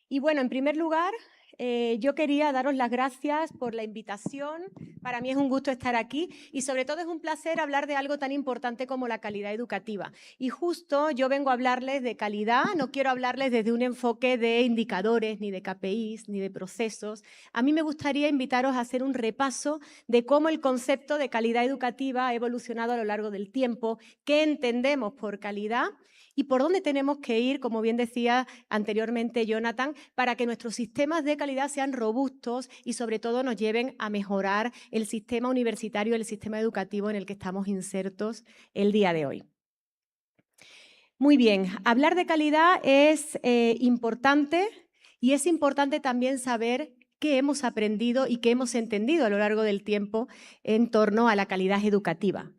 Y bueno, en primer lugar, yo quería daros las gracias por la invitación. Para mí es un gusto estar aquí y sobre todo es un placer hablar de algo tan importante como la calidad educativa. Y justo yo vengo a hablarles de calidad, no quiero hablarles desde un enfoque de indicadores, ni de KPIs, ni de procesos. A mí me gustaría invitaros a hacer un repaso de cómo el concepto de calidad educativa ha evolucionado a lo largo del tiempo, qué entendemos por calidad y por dónde tenemos que ir, como bien decía anteriormente Jonathan, para que nuestros sistemas de calidad sean robustos y sobre todo nos lleven a mejorar el sistema universitario, el sistema educativo en el que estamos insertos el día de hoy. Muy bien, hablar de calidad es importante y es importante también saber qué hemos aprendido y qué hemos entendido a lo largo del tiempo en torno a la calidad educativa.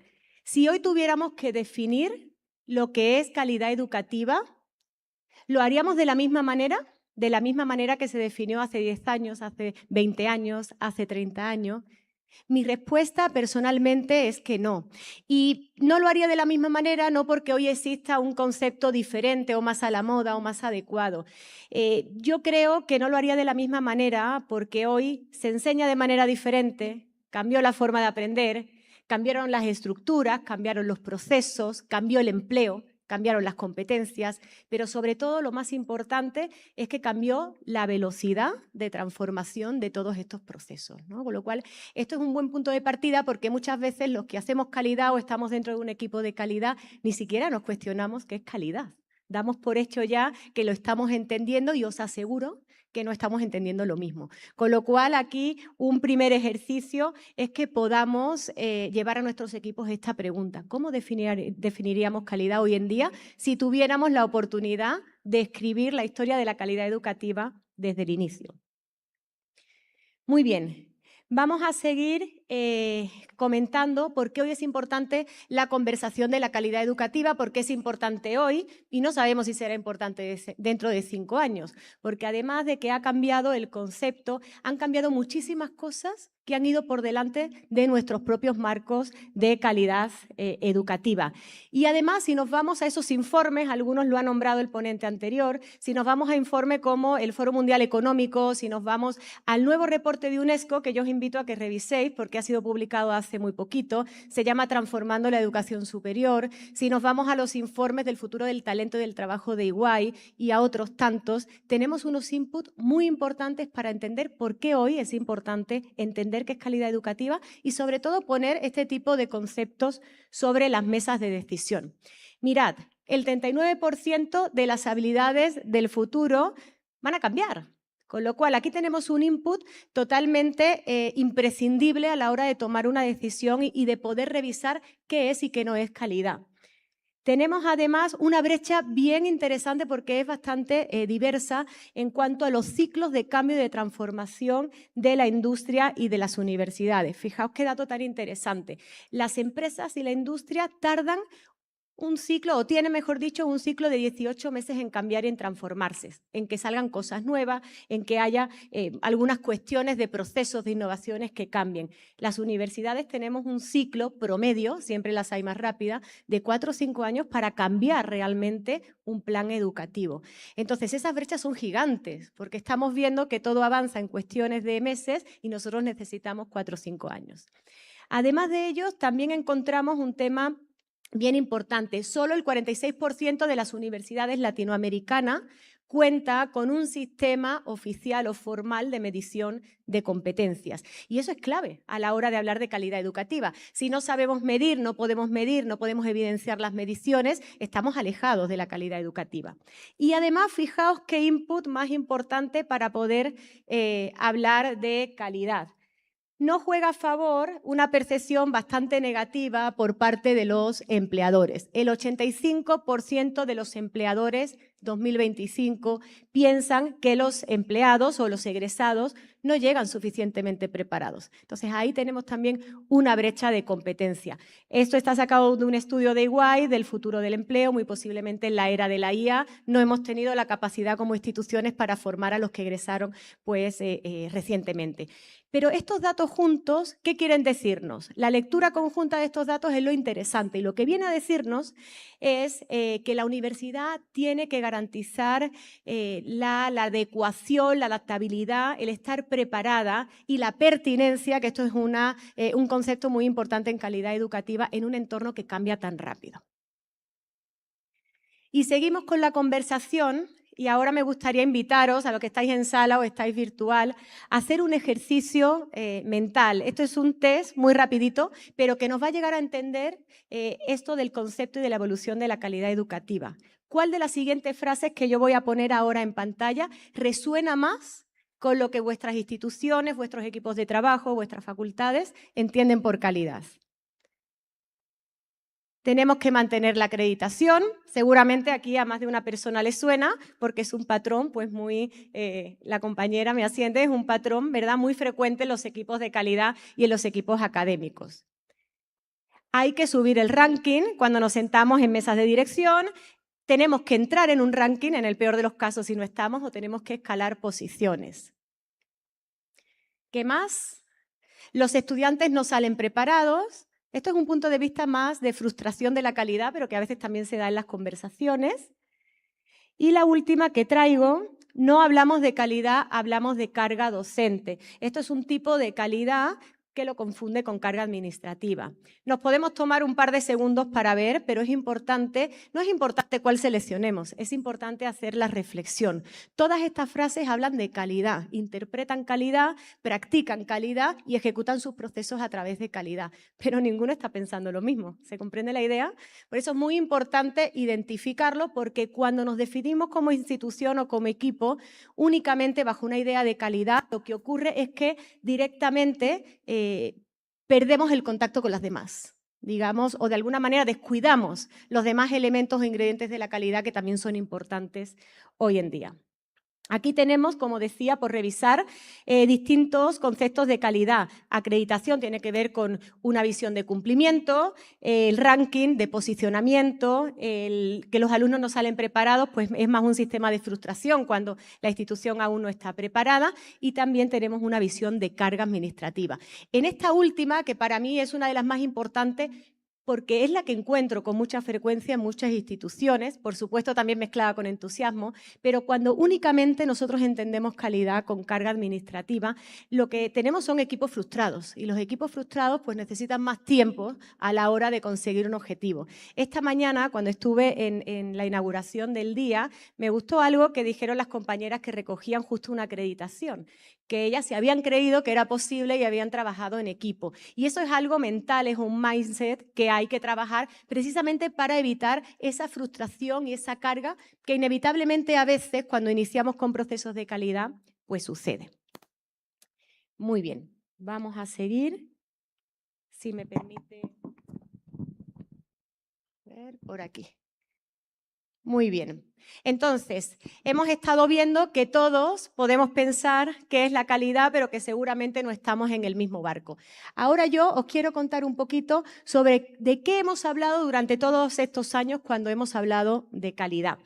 Si hoy tuviéramos que definir lo que es calidad educativa, ¿lo haríamos de la misma manera? De la misma manera que se definió hace 10 años, hace 20 años, hace 30 años. Mi respuesta personalmente es que no. Y no lo haría de la misma manera, no porque hoy exista un concepto diferente o más a la moda o más adecuado. Yo creo que no lo haría de la misma manera porque hoy se enseña de manera diferente, cambió la forma de aprender, cambiaron las estructuras, cambiaron los procesos, cambió el empleo, cambiaron las competencias, pero sobre todo lo más importante es que cambió la velocidad de transformación de todos estos procesos, ¿no? Con lo cual, esto es un buen punto de partida porque muchas veces los que hacemos calidad o estamos dentro de un equipo de calidad ni siquiera nos cuestionamos qué es calidad. Damos por hecho ya que lo estamos entendiendo y os aseguro que no estamos entendiendo lo mismo. Con lo cual, aquí un primer ejercicio es que podamos llevar a nuestros equipos esta pregunta. ¿Cómo definiríamos calidad hoy en día si tuviéramos la oportunidad de escribir la historia de la calidad educativa desde el inicio? Muy bien. Vamos a seguir comentando por qué hoy es importante la conversación de la calidad educativa, por qué es importante hoy y no sabemos si será importante dentro de 5 años, porque además de que ha cambiado el concepto, han cambiado muchísimas cosas que han ido por delante de nuestros propios marcos de calidad educativa. Y además, si nos vamos a esos informes, algunos lo ha nombrado el ponente anterior, si nos vamos a informes como el Foro Mundial Económico, si nos vamos al nuevo reporte de UNESCO, que yo os invito a que reviséis porque ha sido publicado hace muy poquito, se llama Transformando la Educación Superior, si nos vamos a los informes del futuro del talento y del trabajo de EY y a otros tantos, tenemos unos inputs muy importantes para entender por qué hoy es importante entender qué es calidad educativa y sobre todo poner este tipo de conceptos sobre las mesas de decisión. Mirad, el 39% de las habilidades del futuro van a cambiar. Con lo cual, aquí tenemos un input totalmente imprescindible a la hora de tomar una decisión y de poder revisar qué es y qué no es calidad. Tenemos además una brecha bien interesante porque es bastante diversa en cuanto a los ciclos de cambio y de transformación de la industria y de las universidades. Fijaos qué dato tan interesante. Las empresas y la industria tardan un ciclo, o tiene, mejor dicho, un ciclo de 18 meses en cambiar y en transformarse, en que salgan cosas nuevas, en que haya algunas cuestiones de procesos, de innovaciones que cambien. Las universidades tenemos un ciclo promedio, siempre las hay más rápidas, de 4 o 5 años para cambiar realmente un plan educativo. Entonces, esas brechas son gigantes, porque estamos viendo que todo avanza en cuestiones de meses y nosotros necesitamos 4 o 5 años. Además de ello, también encontramos un tema bien importante. Solo el 46% de las universidades latinoamericanas cuenta con un sistema oficial o formal de medición de competencias. Y eso es clave a la hora de hablar de calidad educativa. Si no sabemos medir, no podemos evidenciar las mediciones, estamos alejados de la calidad educativa. Y además, fijaos qué input más importante para poder hablar de calidad. No juega a favor una percepción bastante negativa por parte de los empleadores. El 85% de los empleadores 2025 piensan que los empleados o los egresados no llegan suficientemente preparados. Entonces, ahí tenemos también una brecha de competencia. Esto está sacado de un estudio de EY, del futuro del empleo, muy posiblemente en la era de la IA. No hemos tenido la capacidad como instituciones para formar a los que egresaron recientemente. Pero estos datos juntos, ¿qué quieren decirnos? La lectura conjunta de estos datos es lo interesante y lo que viene a decirnos es que la universidad tiene que garantizar la adecuación, la adaptabilidad, el estar preparada y la pertinencia, que esto es un concepto muy importante en calidad educativa en un entorno que cambia tan rápido. Y seguimos con la conversación. Y ahora me gustaría invitaros, a los que estáis en sala o estáis virtual, a hacer un ejercicio mental. Esto es un test muy rapidito, pero que nos va a llegar a entender esto del concepto y de la evolución de la calidad educativa. ¿Cuál de las siguientes frases que yo voy a poner ahora en pantalla resuena más con lo que vuestras instituciones, vuestros equipos de trabajo, vuestras facultades entienden por calidad? Tenemos que mantener la acreditación. Seguramente aquí a más de una persona le suena porque es un patrón, pues la compañera me asiente, es un patrón, ¿verdad?, muy frecuente en los equipos de calidad y en los equipos académicos. Hay que subir el ranking cuando nos sentamos en mesas de dirección. Tenemos que entrar en un ranking, en el peor de los casos si no estamos, o tenemos que escalar posiciones. ¿Qué más? Los estudiantes no salen preparados. Esto es un punto de vista más de frustración de la calidad, pero que a veces también se da en las conversaciones. Y la última que traigo, no hablamos de calidad, hablamos de carga docente. Esto es un tipo de calidad que lo confunde con carga administrativa. Nos podemos tomar un par de segundos para ver, pero es importante, no es importante cuál seleccionemos, es importante hacer la reflexión. Todas estas frases hablan de calidad, interpretan calidad, practican calidad y ejecutan sus procesos a través de calidad, pero ninguno está pensando lo mismo. ¿Se comprende la idea? Por eso es muy importante identificarlo, porque cuando nos definimos como institución o como equipo únicamente bajo una idea de calidad, lo que ocurre es que directamente perdemos el contacto con las demás, digamos, o de alguna manera descuidamos los demás elementos o ingredientes de la calidad que también son importantes hoy en día. Aquí tenemos, como decía, por revisar distintos conceptos de calidad. Acreditación tiene que ver con una visión de cumplimiento, el ranking de posicionamiento, que los alumnos no salen preparados, pues es más un sistema de frustración cuando la institución aún no está preparada, y también tenemos una visión de carga administrativa. En esta última, que para mí es una de las más importantes, porque es la que encuentro con mucha frecuencia en muchas instituciones, por supuesto también mezclada con entusiasmo, pero cuando únicamente nosotros entendemos calidad con carga administrativa, lo que tenemos son equipos frustrados, y los equipos frustrados pues necesitan más tiempo a la hora de conseguir un objetivo. Esta mañana, cuando estuve en la inauguración del día, me gustó algo que dijeron las compañeras que recogían justo una acreditación, que ellas se habían creído que era posible y habían trabajado en equipo. Y eso es algo mental, es un mindset que hay que trabajar precisamente para evitar esa frustración y esa carga que inevitablemente a veces cuando iniciamos con procesos de calidad, pues sucede. Muy bien, vamos a seguir, si me permite ver por aquí. Muy bien. Entonces, hemos estado viendo que todos podemos pensar qué es la calidad, pero que seguramente no estamos en el mismo barco. Ahora yo os quiero contar un poquito sobre de qué hemos hablado durante todos estos años cuando hemos hablado de calidad.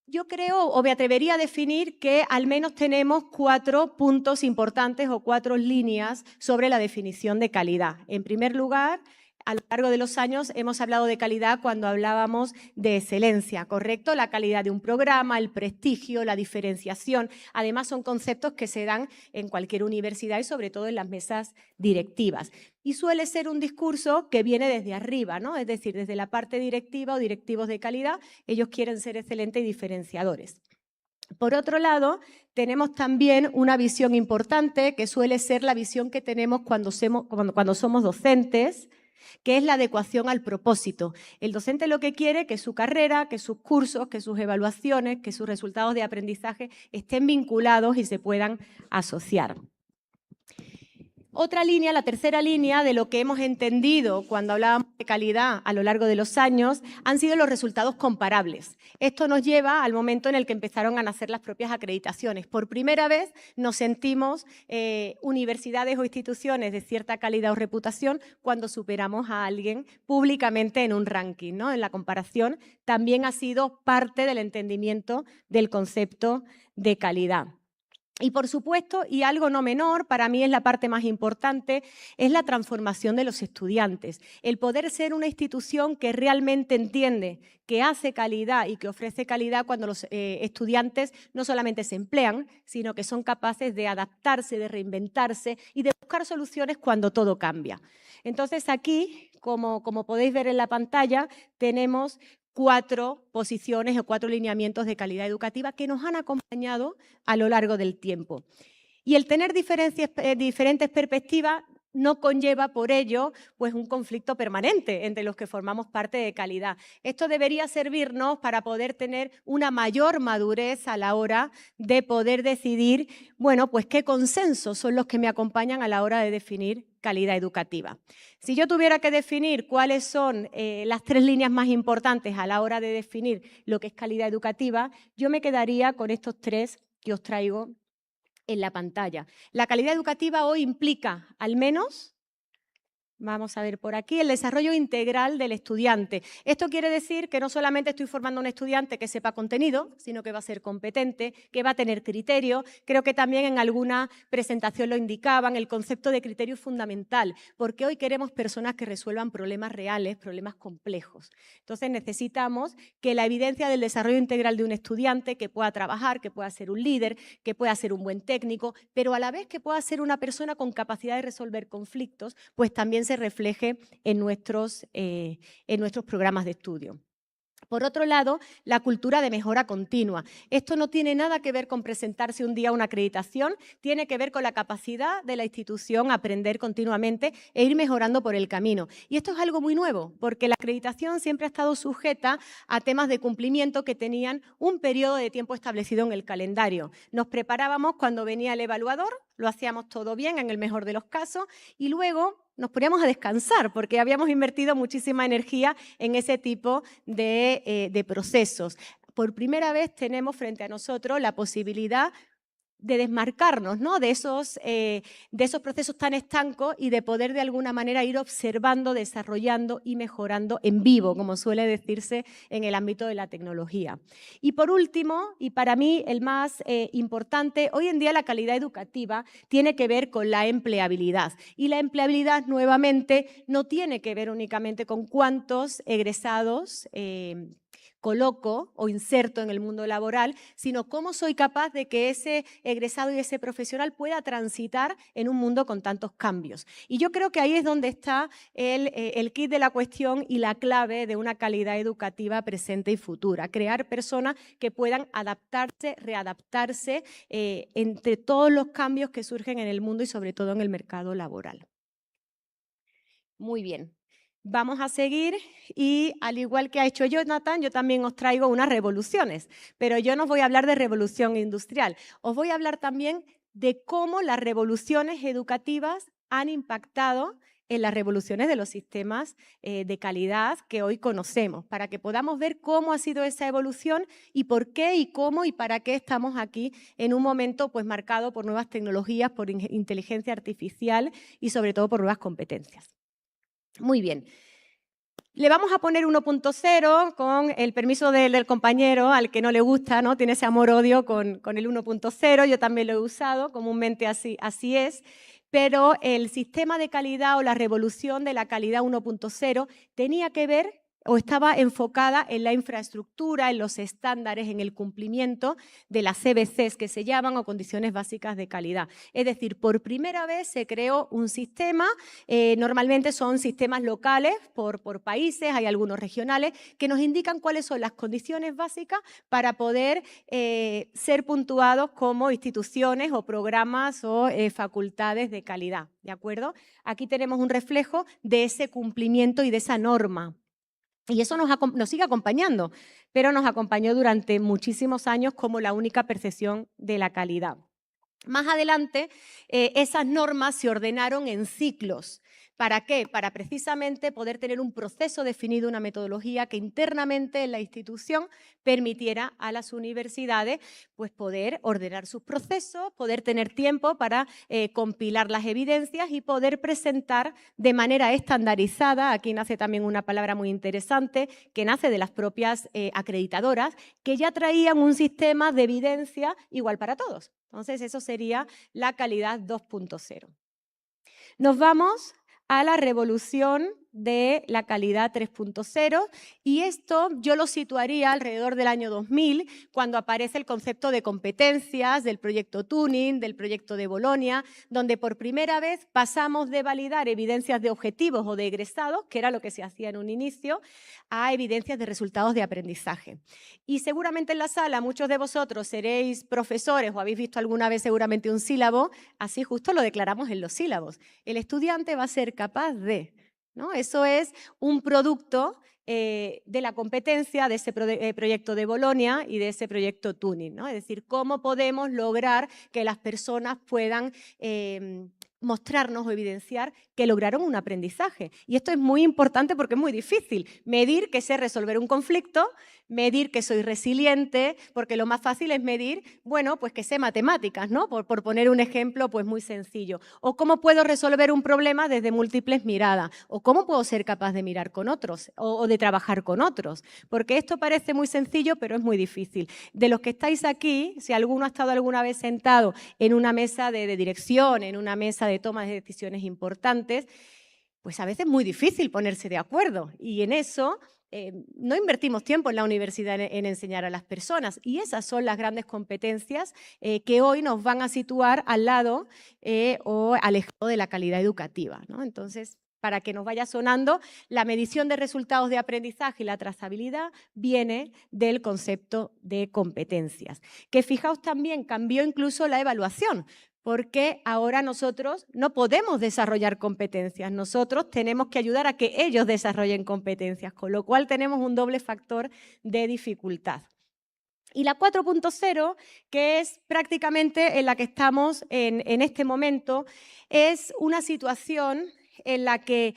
Yo creo, o me atrevería a definir, que al menos tenemos 4 puntos importantes o 4 líneas sobre la definición de calidad. En primer lugar, a lo largo de los años hemos hablado de calidad cuando hablábamos de excelencia, ¿correcto? La calidad de un programa, el prestigio, la diferenciación. Además, son conceptos que se dan en cualquier universidad y sobre todo en las mesas directivas. Y suele ser un discurso que viene desde arriba, ¿no? Es decir, desde la parte directiva o directivos de calidad, ellos quieren ser excelentes y diferenciadores. Por otro lado, tenemos también una visión importante que suele ser la visión que tenemos cuando somos docentes, que es la adecuación al propósito. El docente lo que quiere es que su carrera, que sus cursos, que sus evaluaciones, que sus resultados de aprendizaje estén vinculados y se puedan asociar. Otra línea, la tercera línea de lo que hemos entendido cuando hablábamos de calidad a lo largo de los años, han sido los resultados comparables. Esto nos lleva al momento en el que empezaron a nacer las propias acreditaciones. Por primera vez nos sentimos universidades o instituciones de cierta calidad o reputación cuando superamos a alguien públicamente en un ranking, ¿no? En la comparación también ha sido parte del entendimiento del concepto de calidad. Y por supuesto, y algo no menor, para mí es la parte más importante, es la transformación de los estudiantes. El poder ser una institución que realmente entiende, que hace calidad y que ofrece calidad cuando los estudiantes no solamente se emplean, sino que son capaces de adaptarse, de reinventarse y de buscar soluciones cuando todo cambia. Entonces aquí, como podéis ver en la pantalla, tenemos 4 posiciones o 4 lineamientos de calidad educativa que nos han acompañado a lo largo del tiempo. Y el tener diferentes perspectivas no conlleva por ello pues, un conflicto permanente entre los que formamos parte de calidad. Esto debería servirnos para poder tener una mayor madurez a la hora de poder decidir, bueno, pues qué consensos son los que me acompañan a la hora de definir calidad educativa. Si yo tuviera que definir cuáles son las 3 líneas más importantes a la hora de definir lo que es calidad educativa, yo me quedaría con estos 3 que os traigo en la pantalla. La calidad educativa hoy implica, al menos, vamos a ver por aquí, el desarrollo integral del estudiante. Esto quiere decir que no solamente estoy formando a un estudiante que sepa contenido, sino que va a ser competente, que va a tener criterio. Creo que también en alguna presentación lo indicaban, el concepto de criterio es fundamental, porque hoy queremos personas que resuelvan problemas reales, problemas complejos. Entonces necesitamos que la evidencia del desarrollo integral de un estudiante, que pueda trabajar, que pueda ser un líder, que pueda ser un buen técnico, pero a la vez que pueda ser una persona con capacidad de resolver conflictos, pues también se refleje en nuestros programas de estudio. Por otro lado, la cultura de mejora continua. Esto no tiene nada que ver con presentarse un día a una acreditación, tiene que ver con la capacidad de la institución a aprender continuamente e ir mejorando por el camino. Y esto es algo muy nuevo, porque la acreditación siempre ha estado sujeta a temas de cumplimiento que tenían un periodo de tiempo establecido en el calendario. Nos preparábamos cuando venía el evaluador, lo hacíamos todo bien en el mejor de los casos y luego nos poníamos a descansar porque habíamos invertido muchísima energía en ese tipo de procesos. Por primera vez tenemos frente a nosotros la posibilidad de desmarcarnos, ¿no?, de esos procesos tan estancos y de poder de alguna manera ir observando, desarrollando y mejorando en vivo, como suele decirse en el ámbito de la tecnología. Y por último, y para mí el más importante, hoy en día la calidad educativa tiene que ver con la empleabilidad. Y la empleabilidad, nuevamente, no tiene que ver únicamente con cuántos egresados coloco o inserto en el mundo laboral, sino cómo soy capaz de que ese egresado y ese profesional pueda transitar en un mundo con tantos cambios. Y yo creo que ahí es donde está el kit de la cuestión y la clave de una calidad educativa presente y futura. Crear personas que puedan adaptarse, readaptarse entre todos los cambios que surgen en el mundo y sobre todo en el mercado laboral. Muy bien. Vamos a seguir y, al igual que ha hecho Jonathan, yo también os traigo unas revoluciones, pero yo no os voy a hablar de revolución industrial, os voy a hablar también de cómo las revoluciones educativas han impactado en las revoluciones de los sistemas de calidad que hoy conocemos, para que podamos ver cómo ha sido esa evolución y por qué y cómo y para qué estamos aquí en un momento pues, marcado por nuevas tecnologías, por inteligencia artificial y sobre todo por nuevas competencias. Muy bien. Le vamos a poner 1.0 con el permiso del compañero al que no le gusta, ¿no? Tiene ese amor-odio con el 1.0, yo también lo he usado, comúnmente así es, pero el sistema de calidad o la revolución de la calidad 1.0 tenía que ver o estaba enfocada en la infraestructura, en los estándares, en el cumplimiento de las CBCs que se llaman o condiciones básicas de calidad. Es decir, por primera vez se creó un sistema, normalmente son sistemas locales por países, hay algunos regionales, que nos indican cuáles son las condiciones básicas para poder ser puntuados como instituciones o programas o facultades de calidad, ¿de acuerdo? Aquí tenemos un reflejo de ese cumplimiento y de esa norma. Y eso nos sigue acompañando, pero nos acompañó durante muchísimos años como la única percepción de la calidad. Más adelante, esas normas se ordenaron en ciclos. ¿Para qué? Para precisamente poder tener un proceso definido, una metodología que internamente en la institución permitiera a las universidades pues, poder ordenar sus procesos, poder tener tiempo para compilar las evidencias y poder presentar de manera estandarizada. Aquí nace también una palabra muy interesante que nace de las propias acreditadoras, que ya traían un sistema de evidencia igual para todos. Entonces, eso sería la calidad 2.0. Nos vamos a la revolución de la calidad 3.0 y esto yo lo situaría alrededor del año 2000, cuando aparece el concepto de competencias, del proyecto Tuning, del proyecto de Bolonia, donde por primera vez pasamos de validar evidencias de objetivos o de egresados, que era lo que se hacía en un inicio, a evidencias de resultados de aprendizaje. Y seguramente en la sala muchos de vosotros seréis profesores o habéis visto alguna vez seguramente un sílabo, así justo lo declaramos en los sílabos. El estudiante va a ser capaz de, ¿no? Eso es un producto de la competencia de ese proyecto de Bolonia y de ese proyecto Tuning, ¿no? Es decir, cómo podemos lograr que las personas puedan mostrarnos o evidenciar que lograron un aprendizaje. Y esto es muy importante porque es muy difícil. Medir que sé resolver un conflicto, medir que soy resiliente, porque lo más fácil es medir, bueno, pues que sé matemáticas, ¿no? Por poner un ejemplo pues muy sencillo. O cómo puedo resolver un problema desde múltiples miradas. O cómo puedo ser capaz de mirar con otros o de trabajar con otros. Porque esto parece muy sencillo, pero es muy difícil. De los que estáis aquí, si alguno ha estado alguna vez sentado en una mesa de dirección, en una mesa de toma de decisiones importantes, pues a veces es muy difícil ponerse de acuerdo. Y en eso no invertimos tiempo en la universidad en enseñar a las personas. Y esas son las grandes competencias que hoy nos van a situar al lado o alejado de la calidad educativa, ¿no? Entonces, para que nos vaya sonando, la medición de resultados de aprendizaje y la trazabilidad viene del concepto de competencias. Que fijaos también, cambió incluso la evaluación, porque ahora nosotros no podemos desarrollar competencias, nosotros tenemos que ayudar a que ellos desarrollen competencias, con lo cual tenemos un doble factor de dificultad. Y la 4.0, que es prácticamente en la que estamos en este momento, es una situación en la que,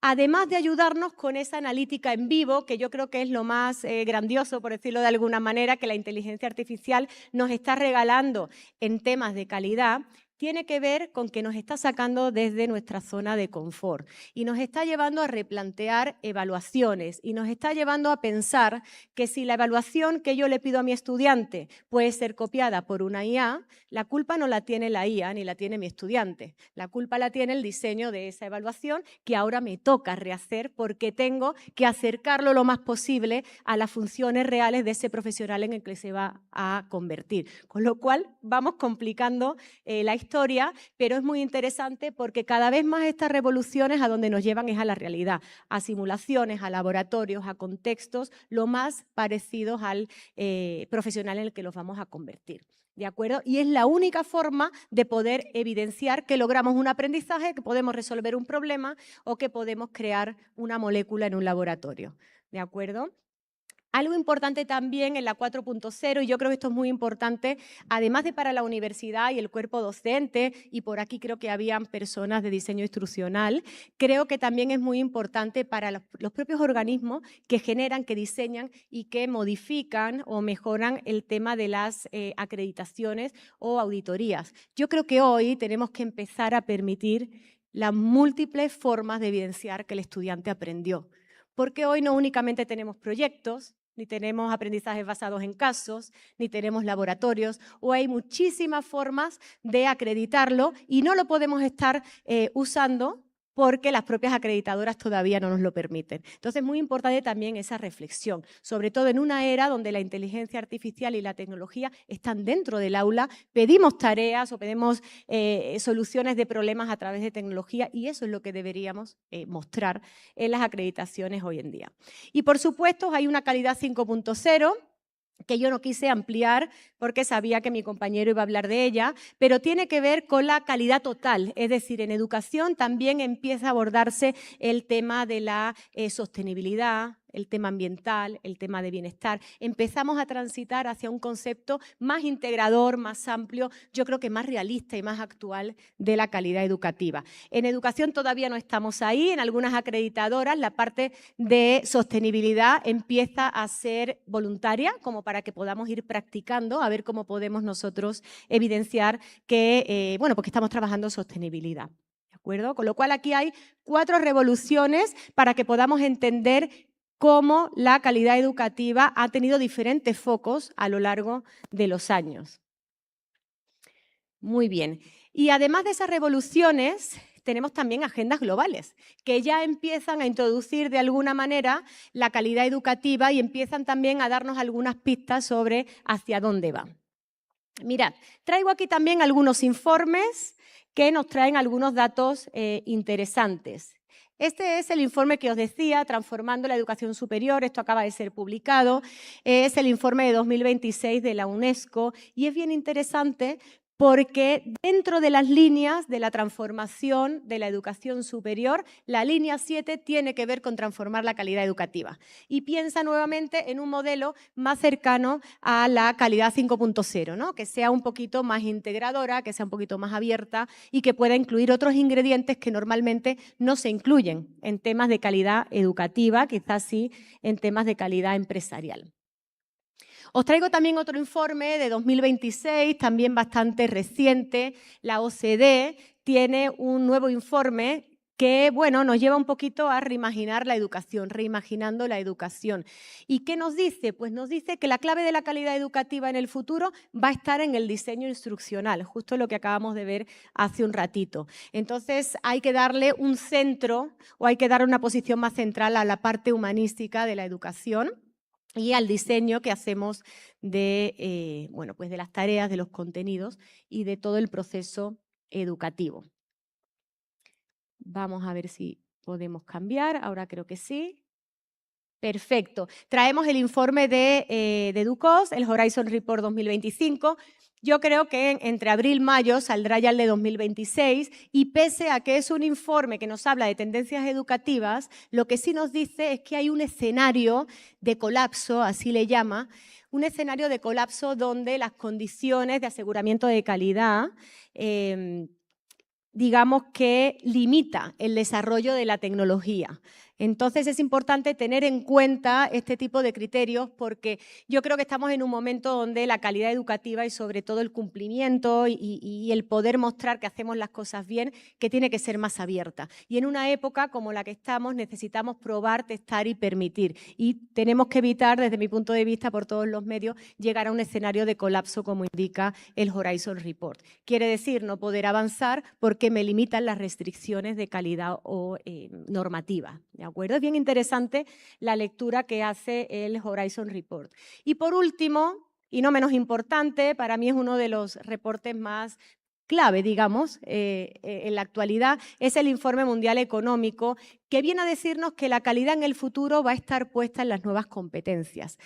además de ayudarnos con esa analítica en vivo, que yo creo que es lo más grandioso, por decirlo de alguna manera, que la inteligencia artificial nos está regalando en temas de calidad, tiene que ver con que nos está sacando desde nuestra zona de confort y nos está llevando a replantear evaluaciones y nos está llevando a pensar que si la evaluación que yo le pido a mi estudiante puede ser copiada por una IA, la culpa no la tiene la IA ni la tiene mi estudiante. La culpa la tiene el diseño de esa evaluación que ahora me toca rehacer porque tengo que acercarlo lo más posible a las funciones reales de ese profesional en el que se va a convertir. Con lo cual vamos complicando la historia, pero es muy interesante porque cada vez más estas revoluciones a donde nos llevan es a la realidad, a simulaciones, a laboratorios, a contextos lo más parecidos al profesional en el que los vamos a convertir. ¿De acuerdo? Y es la única forma de poder evidenciar que logramos un aprendizaje, que podemos resolver un problema o que podemos crear una molécula en un laboratorio. ¿De acuerdo? Algo importante también en la 4.0, y yo creo que esto es muy importante, además de para la universidad y el cuerpo docente, y por aquí creo que habían personas de diseño instruccional, creo que también es muy importante para los propios organismos que generan, que diseñan y que modifican o mejoran el tema de las acreditaciones o auditorías. Yo creo que hoy tenemos que empezar a permitir las múltiples formas de evidenciar que el estudiante aprendió. Porque hoy no únicamente tenemos proyectos, ni tenemos aprendizajes basados en casos, ni tenemos laboratorios, o hay muchísimas formas de acreditarlo y no lo podemos estar usando porque las propias acreditadoras todavía no nos lo permiten. Entonces es muy importante también esa reflexión, sobre todo en una era donde la inteligencia artificial y la tecnología están dentro del aula, pedimos tareas o pedimos soluciones de problemas a través de tecnología y eso es lo que deberíamos mostrar en las acreditaciones hoy en día. Y por supuesto hay una calidad 5.0, que yo no quise ampliar porque sabía que mi compañero iba a hablar de ella, pero tiene que ver con la calidad total, es decir, en educación también empieza a abordarse el tema de la sostenibilidad, el tema ambiental, el tema de bienestar. Empezamos a transitar hacia un concepto más integrador, más amplio, yo creo que más realista y más actual de la calidad educativa. En educación todavía no estamos ahí, en algunas acreditadoras la parte de sostenibilidad empieza a ser voluntaria, como para que podamos ir practicando, a ver cómo podemos nosotros evidenciar que, bueno, pues que estamos trabajando en sostenibilidad. ¿De acuerdo? Con lo cual aquí hay 4 revoluciones para que podamos entender cómo la calidad educativa ha tenido diferentes focos a lo largo de los años. Muy bien. Y además de esas revoluciones, tenemos también agendas globales, que ya empiezan a introducir de alguna manera la calidad educativa y empiezan también a darnos algunas pistas sobre hacia dónde va. Mirad, traigo aquí también algunos informes que nos traen algunos datos interesantes. Este es el informe que os decía, Transformando la Educación Superior, esto acaba de ser publicado, es el informe de 2026 de la UNESCO y es bien interesante porque dentro de las líneas de la transformación de la educación superior, la línea 7 tiene que ver con transformar la calidad educativa y piensa nuevamente en un modelo más cercano a la calidad 5.0, ¿no? Que sea un poquito más integradora, que sea un poquito más abierta y que pueda incluir otros ingredientes que normalmente no se incluyen en temas de calidad educativa, quizás sí en temas de calidad empresarial. Os traigo también otro informe de 2026, también bastante reciente. La OCDE tiene un nuevo informe que, bueno, nos lleva un poquito a reimaginar la educación, reimaginando la educación. ¿Y qué nos dice? Pues nos dice que la clave de la calidad educativa en el futuro va a estar en el diseño instruccional, justo lo que acabamos de ver hace un ratito. Entonces, hay que darle un centro o hay que darle una posición más central a la parte humanística de la educación y al diseño que hacemos de, bueno, pues de las tareas, de los contenidos y de todo el proceso educativo. Vamos a ver si podemos cambiar, ahora creo que sí. Perfecto. Traemos el informe de EDUCOS, el Horizon Report 2025. Yo creo que entre abril y mayo saldrá ya el de 2026 y pese a que es un informe que nos habla de tendencias educativas, lo que sí nos dice es que hay un escenario de colapso, así le llama, un escenario de colapso donde las condiciones de aseguramiento de calidad digamos que limita el desarrollo de la tecnología. Entonces es importante tener en cuenta este tipo de criterios porque yo creo que estamos en un momento donde la calidad educativa y sobre todo el cumplimiento y el poder mostrar que hacemos las cosas bien, que tiene que ser más abierta. Y en una época como la que estamos necesitamos probar, testar y permitir. Y tenemos que evitar, desde mi punto de vista, por todos los medios, llegar a un escenario de colapso como indica el Horizon Report. Quiere decir no poder avanzar porque me limitan las restricciones de calidad o normativa. ¿De acuerdo? Es bien interesante la lectura que hace el Horizon Report. Y por último, y no menos importante, para mí es uno de los reportes más clave, digamos, en la actualidad, es el Informe Mundial Económico, que viene a decirnos que la calidad en el futuro va a estar puesta en las nuevas competencias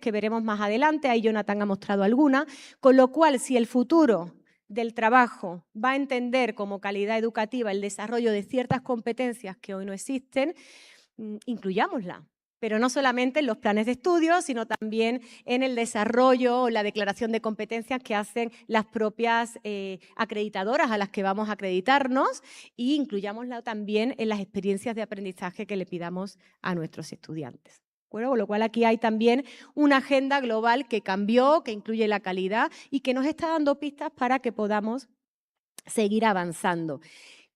que veremos más adelante, ahí Jonathan ha mostrado alguna, con lo cual si el futuro del trabajo va a entender como calidad educativa el desarrollo de ciertas competencias que hoy no existen, incluyámosla. Pero no solamente en los planes de estudio, sino también en el desarrollo o la declaración de competencias que hacen las propias acreditadoras a las que vamos a acreditarnos e incluyámosla también en las experiencias de aprendizaje que le pidamos a nuestros estudiantes. Bueno, con lo cual aquí hay también una agenda global que cambió, que incluye la calidad y que nos está dando pistas para que podamos seguir avanzando.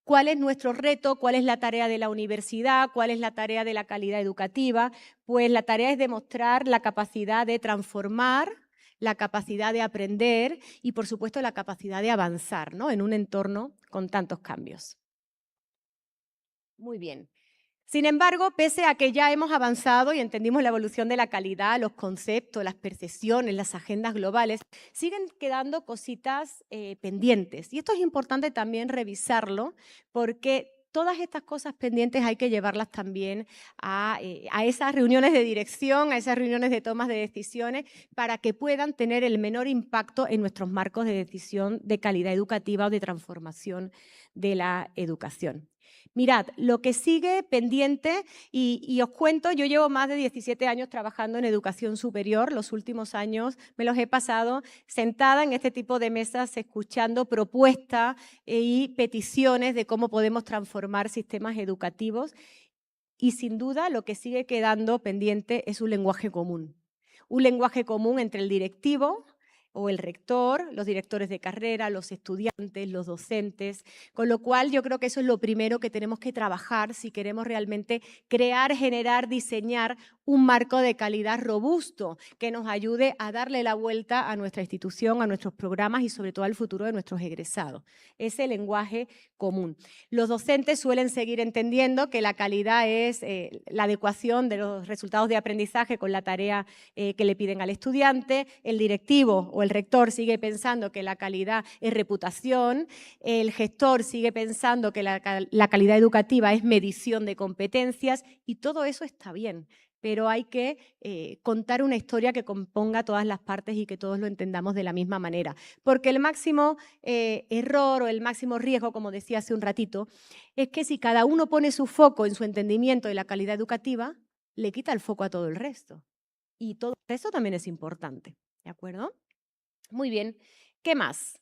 ¿Cuál es nuestro reto? ¿Cuál es la tarea de la universidad? ¿Cuál es la tarea de la calidad educativa? Pues la tarea es demostrar la capacidad de transformar, la capacidad de aprender y, por supuesto, la capacidad de avanzar, ¿no? En un entorno con tantos cambios. Muy bien. Sin embargo, pese a que ya hemos avanzado y entendimos la evolución de la calidad, los conceptos, las percepciones, las agendas globales, siguen quedando cositas pendientes. Y esto es importante también revisarlo porque todas estas cosas pendientes hay que llevarlas también a esas reuniones de dirección, a esas reuniones de tomas de decisiones, para que puedan tener el menor impacto en nuestros marcos de decisión de calidad educativa o de transformación de la educación. Mirad, lo que sigue pendiente, y os cuento, yo llevo más de 17 años trabajando en educación superior, los últimos años me los he pasado sentada en este tipo de mesas escuchando propuestas y peticiones de cómo podemos transformar sistemas educativos, y sin duda lo que sigue quedando pendiente es un lenguaje común entre el directivo o el rector, los directores de carrera, los estudiantes, los docentes, con lo cual yo creo que eso es lo primero que tenemos que trabajar si queremos realmente crear, generar, diseñar un marco de calidad robusto que nos ayude a darle la vuelta a nuestra institución, a nuestros programas y sobre todo al futuro de nuestros egresados. Ese lenguaje común. Los docentes suelen seguir entendiendo que la calidad es la adecuación de los resultados de aprendizaje con la tarea que le piden al estudiante. El directivo o el rector sigue pensando que la calidad es reputación. El gestor sigue pensando que la calidad educativa es medición de competencias, y todo eso está bien, pero hay que contar una historia que componga todas las partes y que todos lo entendamos de la misma manera. Porque el máximo error o el máximo riesgo, como decía hace un ratito, es que si cada uno pone su foco en su entendimiento de la calidad educativa, le quita el foco a todo el resto. Y todo eso también es importante, ¿de acuerdo? Muy bien, ¿qué más?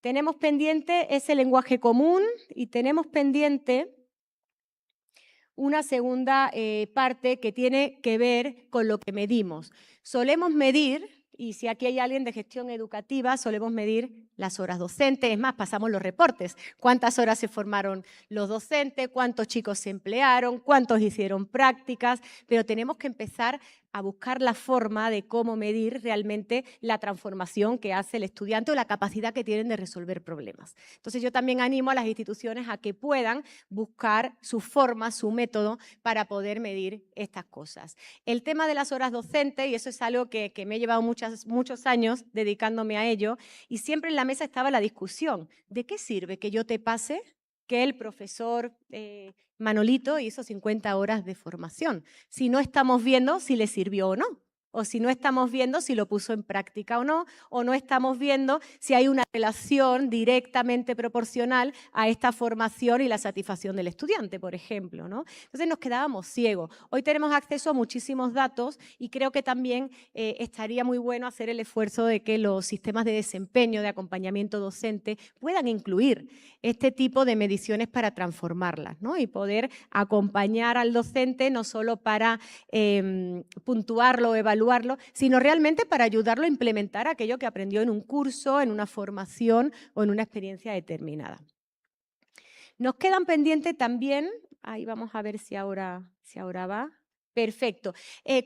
Tenemos pendiente ese lenguaje común y tenemos pendiente una segunda parte que tiene que ver con lo que medimos. Solemos medir, y si aquí hay alguien de gestión educativa, solemos medir las horas docentes. Es más, pasamos los reportes. ¿Cuántas horas se formaron los docentes? ¿Cuántos chicos se emplearon? ¿Cuántos hicieron prácticas? Pero tenemos que empezar a buscar la forma de cómo medir realmente la transformación que hace el estudiante o la capacidad que tienen de resolver problemas. Entonces yo también animo a las instituciones a que puedan buscar su forma, su método para poder medir estas cosas. El tema de las horas docentes, y eso es algo que me he llevado muchos años dedicándome a ello, y siempre en la mesa estaba la discusión, ¿de qué sirve que yo te pase que el profesor Manolito hizo 50 horas de formación si no estamos viendo si le sirvió o no? O si no estamos viendo si lo puso en práctica o no estamos viendo si hay una relación directamente proporcional a esta formación y la satisfacción del estudiante, por ejemplo, ¿no? Entonces nos quedábamos ciegos. Hoy tenemos acceso a muchísimos datos y creo que también estaría muy bueno hacer el esfuerzo de que los sistemas de desempeño, de acompañamiento docente, puedan incluir este tipo de mediciones para transformarlas, ¿no? Y poder acompañar al docente no solo para puntuarlo o evaluarlo, sino realmente para ayudarlo a implementar aquello que aprendió en un curso, en una formación o en una experiencia determinada. Nos quedan pendientes también, ahí vamos a ver si ahora va. Perfecto.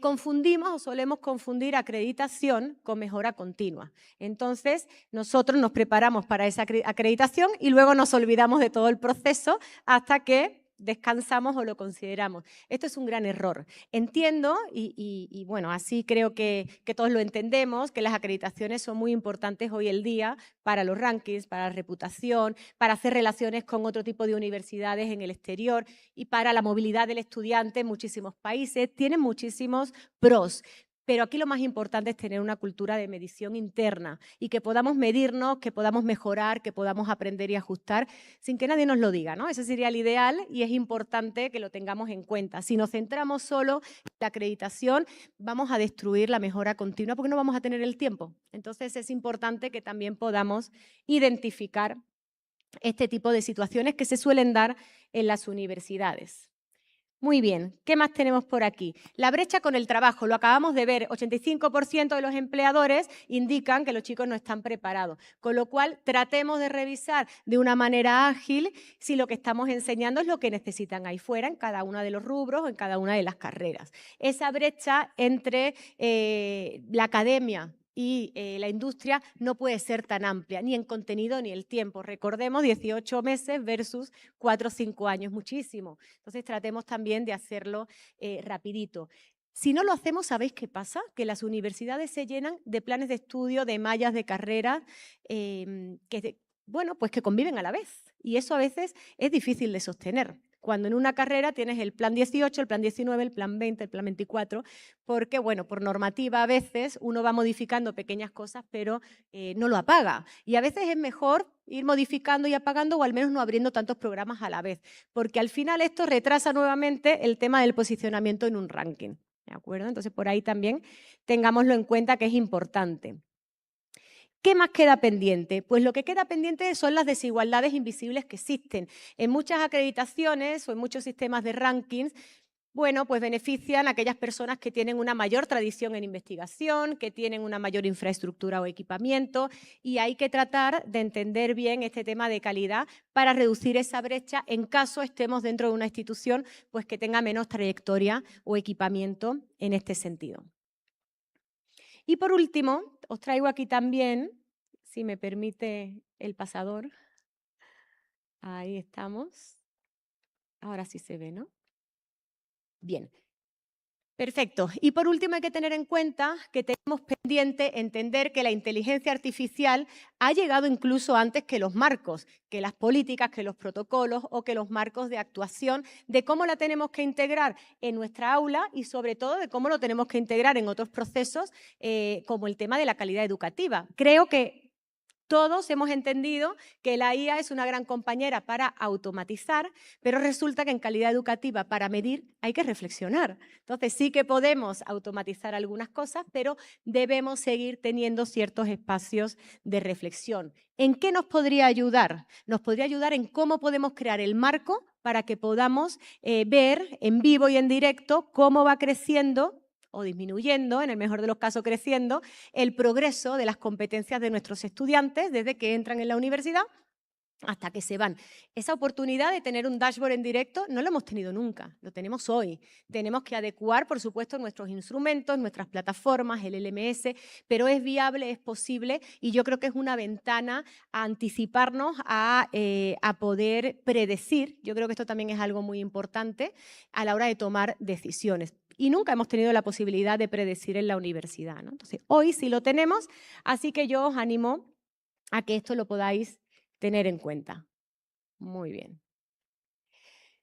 Confundimos o solemos confundir acreditación con mejora continua. Entonces, nosotros nos preparamos para esa acreditación y luego nos olvidamos de todo el proceso hasta que descansamos o lo consideramos. Esto es un gran error. Entiendo, y bueno, así creo que todos lo entendemos, que las acreditaciones son muy importantes hoy en día para los rankings, para la reputación, para hacer relaciones con otro tipo de universidades en el exterior y para la movilidad del estudiante en muchísimos países. Tienen muchísimos pros. Pero aquí lo más importante es tener una cultura de medición interna y que podamos medirnos, que podamos mejorar, que podamos aprender y ajustar sin que nadie nos lo diga, ¿no? Ese sería el ideal y es importante que lo tengamos en cuenta. Si nos centramos solo en la acreditación, vamos a destruir la mejora continua porque no vamos a tener el tiempo. Entonces es importante que también podamos identificar este tipo de situaciones que se suelen dar en las universidades. Muy bien, ¿qué más tenemos por aquí? La brecha con el trabajo, lo acabamos de ver, 85% de los empleadores indican que los chicos no están preparados, con lo cual tratemos de revisar de una manera ágil si lo que estamos enseñando es lo que necesitan ahí fuera, en cada uno de los rubros o en cada una de las carreras. Esa brecha entre la academia y la industria no puede ser tan amplia, ni en contenido ni el tiempo. Recordemos 18 meses versus 4 o 5 años, muchísimo. Entonces tratemos también de hacerlo rapidito. Si no lo hacemos, ¿sabéis qué pasa? Que las universidades se llenan de planes de estudio, de mallas de carrera, que bueno, pues que conviven a la vez. Y eso a veces es difícil de sostener. Cuando en una carrera tienes el plan 18, el plan 19, el plan 20, el plan 24, porque, bueno, por normativa a veces uno va modificando pequeñas cosas, pero no lo apaga. Y a veces es mejor ir modificando y apagando o al menos no abriendo tantos programas a la vez, porque al final esto retrasa nuevamente el tema del posicionamiento en un ranking. ¿De acuerdo? Entonces, por ahí también tengámoslo en cuenta que es importante. ¿Qué más queda pendiente? Pues lo que queda pendiente son las desigualdades invisibles que existen. En muchas acreditaciones o en muchos sistemas de rankings, bueno, pues benefician a aquellas personas que tienen una mayor tradición en investigación, que tienen una mayor infraestructura o equipamiento, y hay que tratar de entender bien este tema de calidad para reducir esa brecha en caso estemos dentro de una institución pues que tenga menos trayectoria o equipamiento en este sentido. Y por último, os traigo aquí también, si me permite el pasador. Ahí estamos. Ahora sí se ve, ¿no? Bien. Perfecto. Y por último hay que tener en cuenta que tenemos pendiente entender que la inteligencia artificial ha llegado incluso antes que los marcos, que las políticas, que los protocolos o que los marcos de actuación, de cómo la tenemos que integrar en nuestra aula y sobre todo de cómo lo tenemos que integrar en otros procesos como el tema de la calidad educativa. Creo que todos hemos entendido que la IA es una gran compañera para automatizar, pero resulta que en calidad educativa, para medir, hay que reflexionar. Entonces, sí que podemos automatizar algunas cosas, pero debemos seguir teniendo ciertos espacios de reflexión. ¿En qué nos podría ayudar? Nos podría ayudar en cómo podemos crear el marco para que podamos ver en vivo y en directo cómo va creciendo o disminuyendo, en el mejor de los casos creciendo, el progreso de las competencias de nuestros estudiantes desde que entran en la universidad hasta que se van. Esa oportunidad de tener un dashboard en directo no lo hemos tenido nunca, lo tenemos hoy. Tenemos que adecuar, por supuesto, nuestros instrumentos, nuestras plataformas, el LMS, pero es viable, es posible y yo creo que es una ventana a anticiparnos, a poder predecir. Yo creo que esto también es algo muy importante a la hora de tomar decisiones. Y nunca hemos tenido la posibilidad de predecir en la universidad, ¿no? Entonces, hoy sí lo tenemos, así que yo os animo a que esto lo podáis tener en cuenta. Muy bien.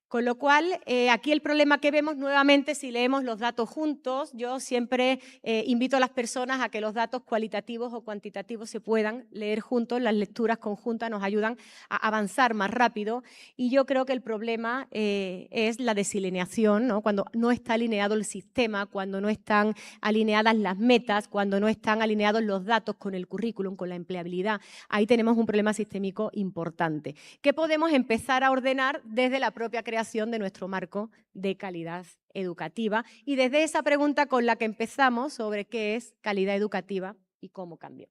Con lo cual, aquí el problema que vemos nuevamente, si leemos los datos juntos, yo siempre invito a las personas a que los datos cualitativos o cuantitativos se puedan leer juntos, las lecturas conjuntas nos ayudan a avanzar más rápido y yo creo que el problema es la desalineación, ¿no? Cuando no está alineado el sistema, cuando no están alineadas las metas, cuando no están alineados los datos con el currículum, con la empleabilidad, ahí tenemos un problema sistémico importante que podemos empezar a ordenar desde la propia creación de nuestro marco de calidad educativa y desde esa pregunta con la que empezamos sobre qué es calidad educativa y cómo cambió.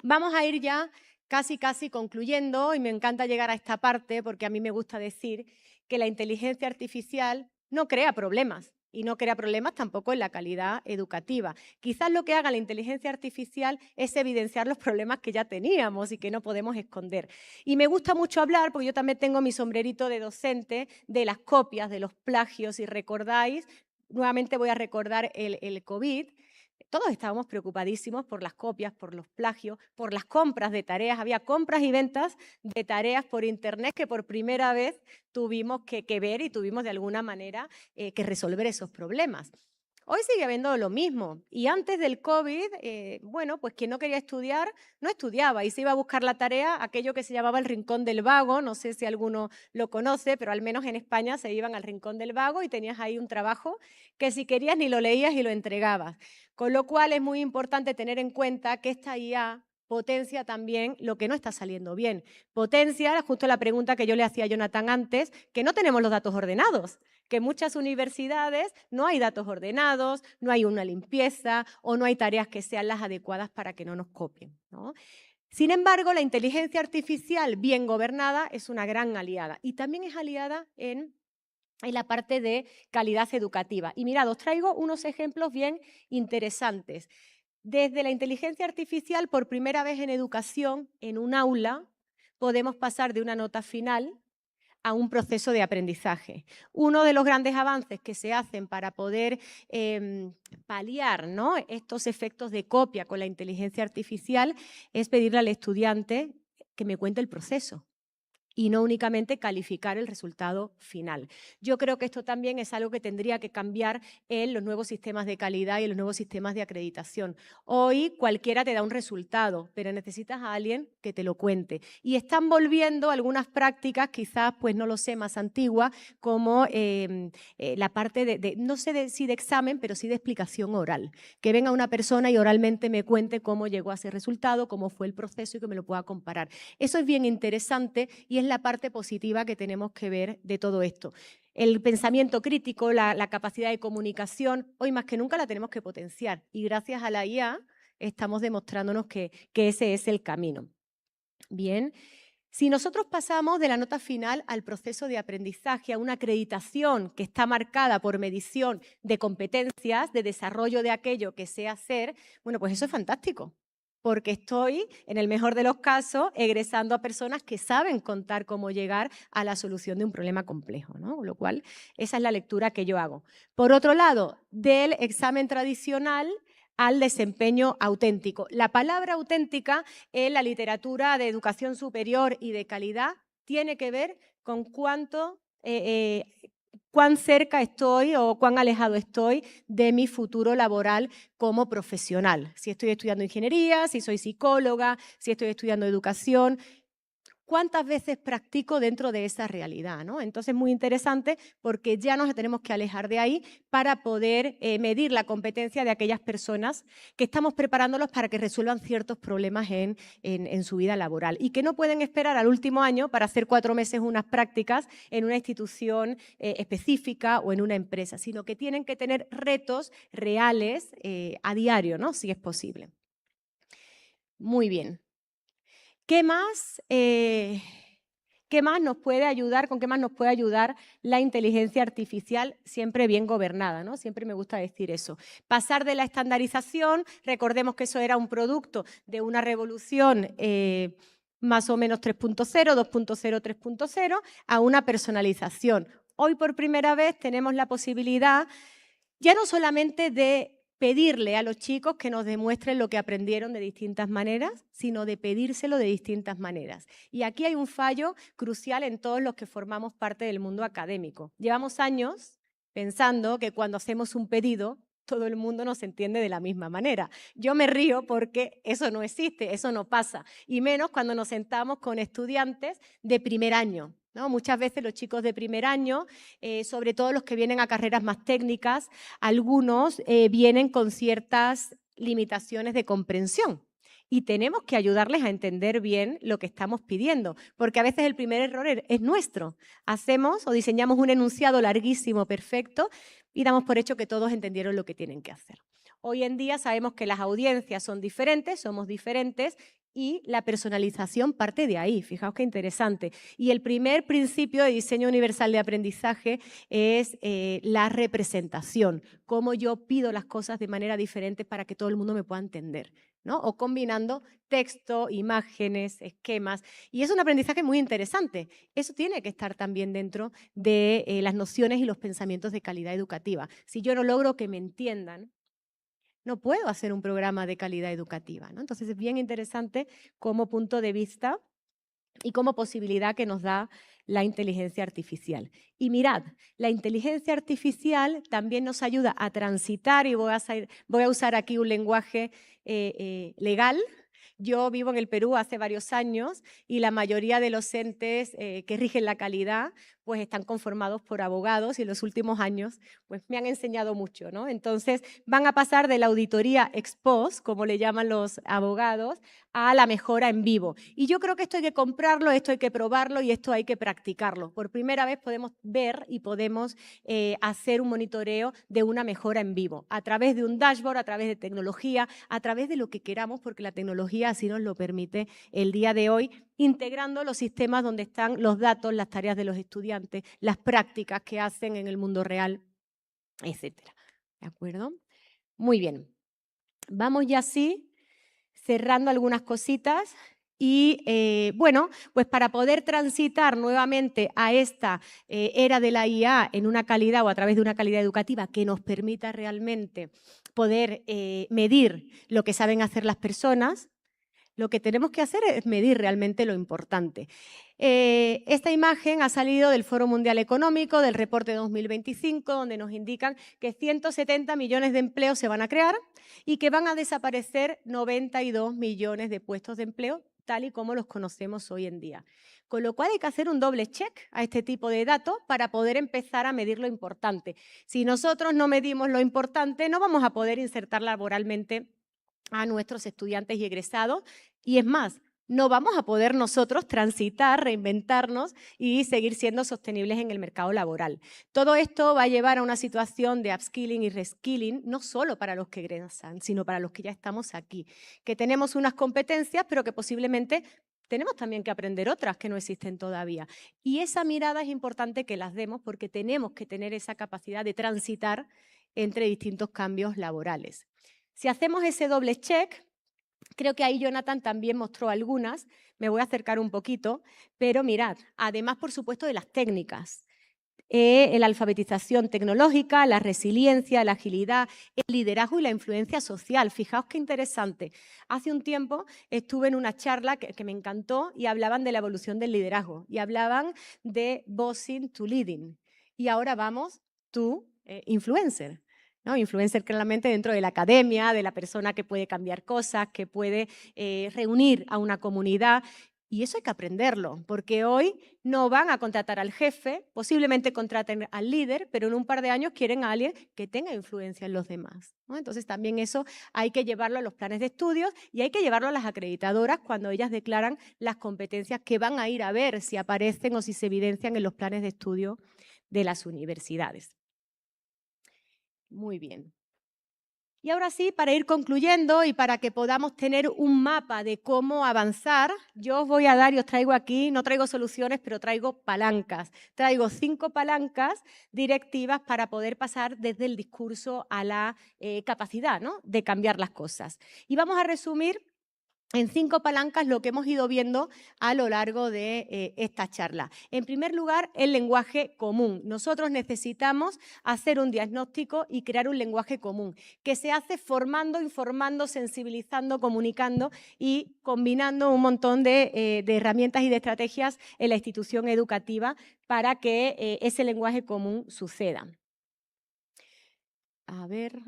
Vamos a ir ya casi concluyendo y me encanta llegar a esta parte porque a mí me gusta decir que la inteligencia artificial no crea problemas y no crea problemas tampoco en la calidad educativa. Quizás lo que haga la inteligencia artificial es evidenciar los problemas que ya teníamos y que no podemos esconder. Y me gusta mucho hablar, porque yo también tengo mi sombrerito de docente, de las copias, de los plagios. Si recordáis, nuevamente voy a recordar el COVID. Todos estábamos preocupadísimos por las copias, por los plagios, por las compras de tareas. Había compras y ventas de tareas por Internet que por primera vez tuvimos que ver y tuvimos de alguna manera que resolver esos problemas. Hoy sigue habiendo lo mismo. Y antes del COVID, bueno, pues quien no quería estudiar, no estudiaba y se iba a buscar la tarea, aquello que se llamaba el Rincón del Vago. No sé si alguno lo conoce, pero al menos en España se iban al Rincón del Vago y tenías ahí un trabajo que si querías ni lo leías y lo entregabas. Con lo cual es muy importante tener en cuenta que esta IA potencia también lo que no está saliendo bien. Potencia, justo la pregunta que yo le hacía a Jonathan antes, que no tenemos los datos ordenados, que en muchas universidades no hay datos ordenados, no hay una limpieza o no hay tareas que sean las adecuadas para que no nos copien, ¿no? Sin embargo, la inteligencia artificial bien gobernada es una gran aliada y también es aliada en la parte de calidad educativa. Y mirad, os traigo unos ejemplos bien interesantes. Desde la inteligencia artificial, por primera vez en educación, en un aula, podemos pasar de una nota final a un proceso de aprendizaje. Uno de los grandes avances que se hacen para poder paliar, ¿no?, estos efectos de copia con la inteligencia artificial es pedirle al estudiante que me cuente el proceso y no únicamente calificar el resultado final. Yo creo que esto también es algo que tendría que cambiar en los nuevos sistemas de calidad y en los nuevos sistemas de acreditación. Hoy cualquiera te da un resultado, pero necesitas a alguien que te lo cuente. Y están volviendo algunas prácticas, quizás, pues no lo sé, más antiguas, como la parte no sé si de examen, pero sí de explicación oral. Que venga una persona y oralmente me cuente cómo llegó a ese resultado, cómo fue el proceso y que me lo pueda comparar. Eso es bien interesante y es la parte positiva que tenemos que ver de todo esto. El pensamiento crítico, la capacidad de comunicación, hoy más que nunca la tenemos que potenciar y gracias a la IA estamos demostrándonos que ese es el camino. Bien, si nosotros pasamos de la nota final al proceso de aprendizaje, a una acreditación que está marcada por medición de competencias, de desarrollo de aquello que sé hacer, bueno, pues eso es fantástico. Porque estoy, en el mejor de los casos, egresando a personas que saben contar cómo llegar a la solución de un problema complejo, ¿no? Con lo cual, esa es la lectura que yo hago. Por otro lado, del examen tradicional al desempeño auténtico. La palabra auténtica en la literatura de educación superior y de calidad tiene que ver con cuán cerca estoy o cuán alejado estoy de mi futuro laboral como profesional. Si estoy estudiando ingeniería, si soy psicóloga, si estoy estudiando educación, ¿cuántas veces practico dentro de esa realidad, ¿no? Entonces es muy interesante porque ya nos tenemos que alejar de ahí para poder medir la competencia de aquellas personas que estamos preparándolos para que resuelvan ciertos problemas en su vida laboral y que no pueden esperar al último año para hacer 4 meses unas prácticas en una institución específica o en una empresa, sino que tienen que tener retos reales a diario, ¿no? Si es posible. Muy bien. ¿Qué más nos puede ayudar, con qué más nos puede ayudar la inteligencia artificial siempre bien gobernada, ¿no? Siempre me gusta decir eso. Pasar de la estandarización, recordemos que eso era un producto de una revolución más o menos 3.0, 2.0, 3.0, a una personalización. Hoy por primera vez tenemos la posibilidad ya no solamente de pedirle a los chicos que nos demuestren lo que aprendieron de distintas maneras, sino de pedírselo de distintas maneras. Y aquí hay un fallo crucial en todos los que formamos parte del mundo académico. Llevamos años pensando que cuando hacemos un pedido, todo el mundo nos entiende de la misma manera. Yo me río porque eso no existe, eso no pasa, y menos cuando nos sentamos con estudiantes de primer año, ¿no? Muchas veces los chicos de primer año, sobre todo los que vienen a carreras más técnicas, algunos vienen con ciertas limitaciones de comprensión. Y tenemos que ayudarles a entender bien lo que estamos pidiendo, porque a veces el primer error es nuestro. Hacemos o diseñamos un enunciado larguísimo, perfecto, y damos por hecho que todos entendieron lo que tienen que hacer. Hoy en día sabemos que las audiencias son diferentes, somos diferentes, y la personalización parte de ahí. Fijaos qué interesante. Y el primer principio de diseño universal de aprendizaje es la representación, cómo yo pido las cosas de manera diferente para que todo el mundo me pueda entender, ¿no? O combinando texto, imágenes, esquemas. Y es un aprendizaje muy interesante. Eso tiene que estar también dentro de las nociones y los pensamientos de calidad educativa. Si yo no logro que me entiendan, no puedo hacer un programa de calidad educativa, ¿no? Entonces es bien interesante como punto de vista y como posibilidad que nos da la inteligencia artificial. Y mirad, la inteligencia artificial también nos ayuda a transitar, y voy a usar aquí un lenguaje legal. Yo vivo en el Perú hace varios años y la mayoría de los entes que rigen la calidad pues están conformados por abogados y en los últimos años pues me han enseñado mucho, ¿no? Entonces van a pasar de la auditoría ex post, como le llaman los abogados, a la mejora en vivo. Y yo creo que esto hay que comprarlo, esto hay que probarlo y esto hay que practicarlo. Por primera vez podemos ver y podemos hacer un monitoreo de una mejora en vivo, a través de un dashboard, a través de tecnología, a través de lo que queramos, porque la tecnología así nos lo permite el día de hoy, integrando los sistemas donde están los datos, las tareas de los estudiantes, las prácticas que hacen en el mundo real, etcétera. ¿De acuerdo? Muy bien. Vamos ya así cerrando algunas cositas y bueno, pues para poder transitar nuevamente a esta era de la IA en una calidad o a través de una calidad educativa que nos permita realmente poder medir lo que saben hacer las personas, Lo que tenemos que hacer es medir realmente lo importante. Esta imagen ha salido del Foro Mundial Económico, del reporte 2025, donde nos indican que 170 millones de empleos se van a crear y que van a desaparecer 92 millones de puestos de empleo, tal y como los conocemos hoy en día. Con lo cual hay que hacer un doble check a este tipo de datos para poder empezar a medir lo importante. Si nosotros no medimos lo importante, no vamos a poder insertar laboralmente a nuestros estudiantes y egresados, y es más, no vamos a poder nosotros transitar, reinventarnos y seguir siendo sostenibles en el mercado laboral. Todo esto va a llevar a una situación de upskilling y reskilling, no solo para los que egresan, sino para los que ya estamos aquí, que tenemos unas competencias, pero que posiblemente tenemos también que aprender otras que no existen todavía. Y esa mirada es importante que las demos porque tenemos que tener esa capacidad de transitar entre distintos cambios laborales. Si hacemos ese doble check, creo que ahí Jonathan también mostró algunas, me voy a acercar un poquito, pero mirad, además, por supuesto, de las técnicas, la alfabetización tecnológica, la resiliencia, la agilidad, el liderazgo y la influencia social. Fijaos qué interesante. Hace un tiempo estuve en una charla que me encantó y hablaban de la evolución del liderazgo y hablaban de bossing to leading. Y ahora vamos to influencer. ¿No? Influencer claramente dentro de la academia, de la persona que puede cambiar cosas, que puede reunir a una comunidad. Y eso hay que aprenderlo, porque hoy no van a contratar al jefe, posiblemente contraten al líder, pero en un par de años quieren a alguien que tenga influencia en los demás, ¿no? Entonces también eso hay que llevarlo a los planes de estudios y hay que llevarlo a las acreditadoras cuando ellas declaran las competencias que van a ir a ver si aparecen o si se evidencian en los planes de estudio de las universidades. Muy bien. Y ahora sí, para ir concluyendo y para que podamos tener un mapa de cómo avanzar, yo os voy a dar y os traigo aquí, no traigo soluciones, pero traigo palancas. Traigo 5 palancas directivas para poder pasar desde el discurso a la capacidad, ¿no?, de cambiar las cosas. Y vamos a resumir en 5 palancas lo que hemos ido viendo a lo largo de esta charla. En primer lugar, el lenguaje común. Nosotros necesitamos hacer un diagnóstico y crear un lenguaje común, que se hace formando, informando, sensibilizando, comunicando y combinando un montón de herramientas y de estrategias en la institución educativa para que ese lenguaje común suceda. A ver,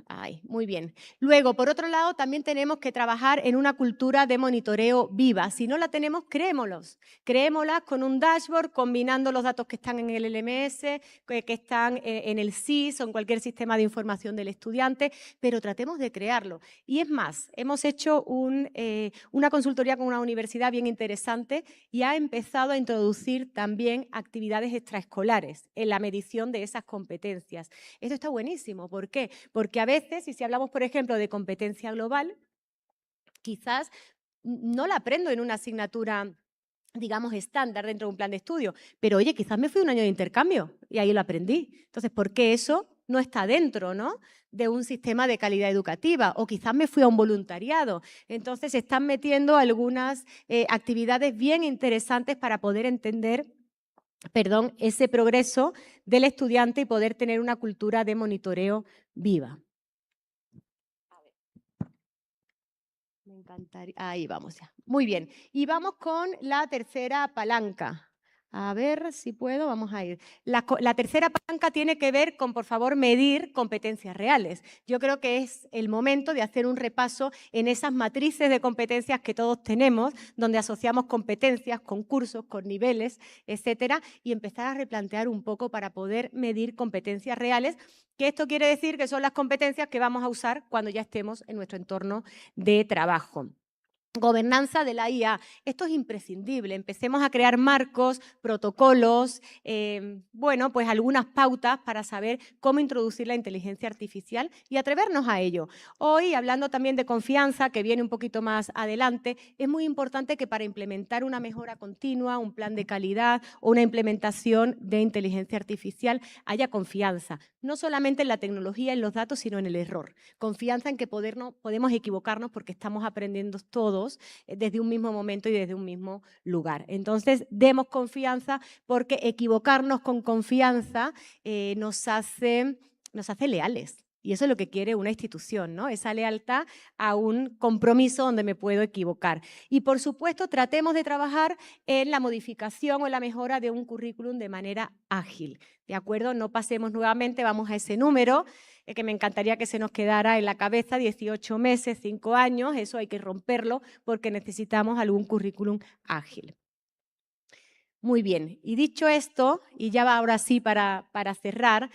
muy bien. Luego, por otro lado, también tenemos que trabajar en una cultura de monitoreo viva. Si no la tenemos, creémoslas. Creémoslas con un dashboard, combinando los datos que están en el LMS, que están en el SIS o en cualquier sistema de información del estudiante, pero tratemos de crearlo. Y es más, hemos hecho una consultoría con una universidad bien interesante y ha empezado a introducir también actividades extraescolares en la medición de esas competencias. Esto está buenísimo. ¿Por qué? Porque a veces, y si hablamos, por ejemplo, de competencia global, quizás no la aprendo en una asignatura, digamos, estándar dentro de un plan de estudio, pero oye, quizás me fui un año de intercambio y ahí lo aprendí. Entonces, ¿por qué eso no está dentro, ¿no?, de un sistema de calidad educativa? O quizás me fui a un voluntariado. Entonces, se están metiendo algunas actividades bien interesantes para poder entender ese progreso del estudiante y poder tener una cultura de monitoreo viva. Me encantaría. Ahí vamos ya. Muy bien. Y vamos con la tercera palanca. A ver si puedo, vamos a ir. La tercera palanca tiene que ver con, por favor, medir competencias reales. Yo creo que es el momento de hacer un repaso en esas matrices de competencias que todos tenemos, donde asociamos competencias con cursos, con niveles, etcétera, y empezar a replantear un poco para poder medir competencias reales, que esto quiere decir que son las competencias que vamos a usar cuando ya estemos en nuestro entorno de trabajo. Gobernanza de la IA. Esto es imprescindible. Empecemos a crear marcos, protocolos, bueno, pues algunas pautas para saber cómo introducir la inteligencia artificial y atrevernos a ello. Hoy, hablando también de confianza, que viene un poquito más adelante, es muy importante que para implementar una mejora continua, un plan de calidad o una implementación de inteligencia artificial haya confianza, no solamente en la tecnología, en los datos, sino en el error. Confianza en que podemos equivocarnos porque estamos aprendiendo todos desde un mismo momento y desde un mismo lugar. Entonces, demos confianza porque equivocarnos con confianza nos hace leales. Y eso es lo que quiere una institución, ¿no? Esa lealtad a un compromiso donde me puedo equivocar. Y, por supuesto, tratemos de trabajar en la modificación o la mejora de un currículum de manera ágil, ¿de acuerdo? No pasemos nuevamente, vamos a ese número, que me encantaría que se nos quedara en la cabeza, 18 meses, 5 años, eso hay que romperlo porque necesitamos algún currículum ágil. Muy bien, y dicho esto, y ya va ahora sí para cerrar,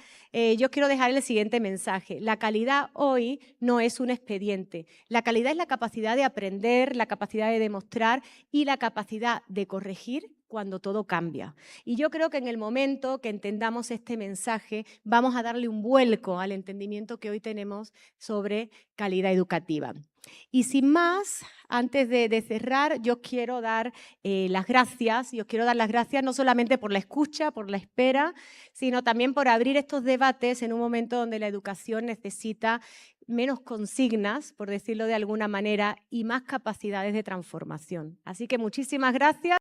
yo quiero dejar el siguiente mensaje. La calidad hoy no es un expediente. La calidad es la capacidad de aprender, la capacidad de demostrar y la capacidad de corregir cuando todo cambia. Y yo creo que en el momento que entendamos este mensaje, vamos a darle un vuelco al entendimiento que hoy tenemos sobre calidad educativa. Y sin más, antes de cerrar, yo quiero dar las gracias. Yo quiero dar las gracias no solamente por la escucha, por la espera, sino también por abrir estos debates en un momento donde la educación necesita menos consignas, por decirlo de alguna manera, y más capacidades de transformación. Así que muchísimas gracias.